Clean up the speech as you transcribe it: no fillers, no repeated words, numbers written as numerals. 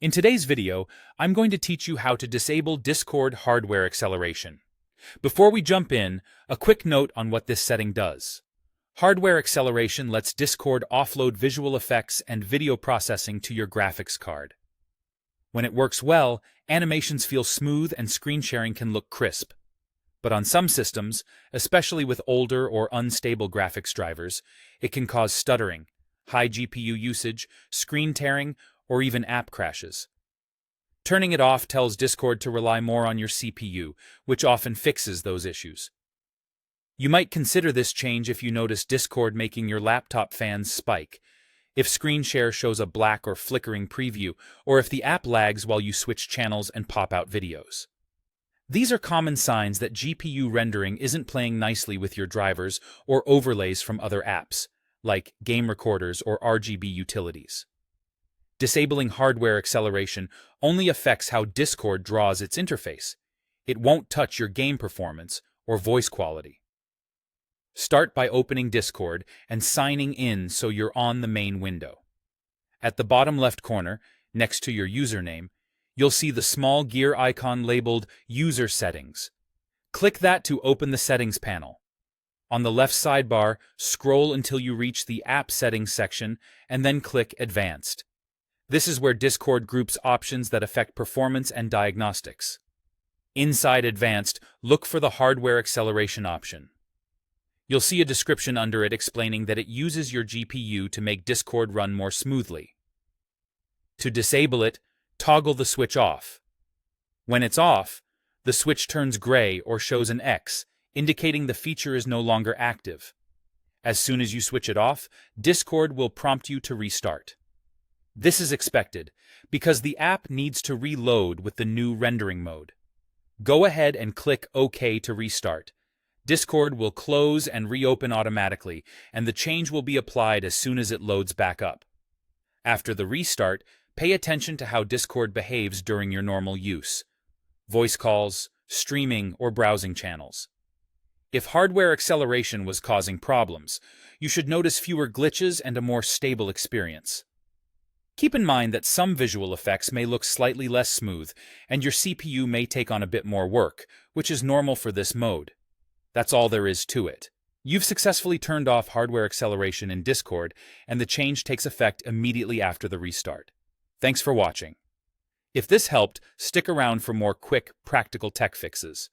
In today's video, I'm going to teach you how to disable Discord hardware acceleration. Before we jump in, a quick note on what this setting does. Hardware acceleration lets Discord offload visual effects and video processing to your graphics card. When it works well, animations feel smooth and screen sharing can look crisp. But on some systems, especially with older or unstable graphics drivers, it can cause stuttering, high GPU usage, screen tearing, or even app crashes. Turning it off tells Discord to rely more on your CPU, which often fixes those issues. You might consider this change if you notice Discord making your laptop fans spike, if screen share shows a black or flickering preview, or if the app lags while you switch channels and pop out videos. These are common signs that GPU rendering isn't playing nicely with your drivers or overlays from other apps, like game recorders or RGB utilities. Disabling hardware acceleration only affects how Discord draws its interface. It won't touch your game performance or voice quality. Start by opening Discord and signing in so you're on the main window. At the bottom left corner, next to your username, you'll see the small gear icon labeled User Settings. Click that to open the Settings panel. On the left sidebar, scroll until you reach the App Settings section and then click Advanced. This is where Discord groups options that affect performance and diagnostics. Inside Advanced, look for the Hardware Acceleration option. You'll see a description under it explaining that it uses your GPU to make Discord run more smoothly. To disable it, toggle the switch off. When it's off, the switch turns gray or shows an X, indicating the feature is no longer active. As soon as you switch it off, Discord will prompt you to restart. This is expected, because the app needs to reload with the new rendering mode. Go ahead and click OK to restart. Discord will close and reopen automatically, and the change will be applied as soon as it loads back up. After the restart, pay attention to how Discord behaves during your normal use: voice calls, streaming, or browsing channels. If hardware acceleration was causing problems, you should notice fewer glitches and a more stable experience. Keep in mind that some visual effects may look slightly less smooth, and your CPU may take on a bit more work, which is normal for this mode. That's all there is to it. You've successfully turned off hardware acceleration in Discord, and the change takes effect immediately after the restart. Thanks for watching. If this helped, stick around for more quick, practical tech fixes.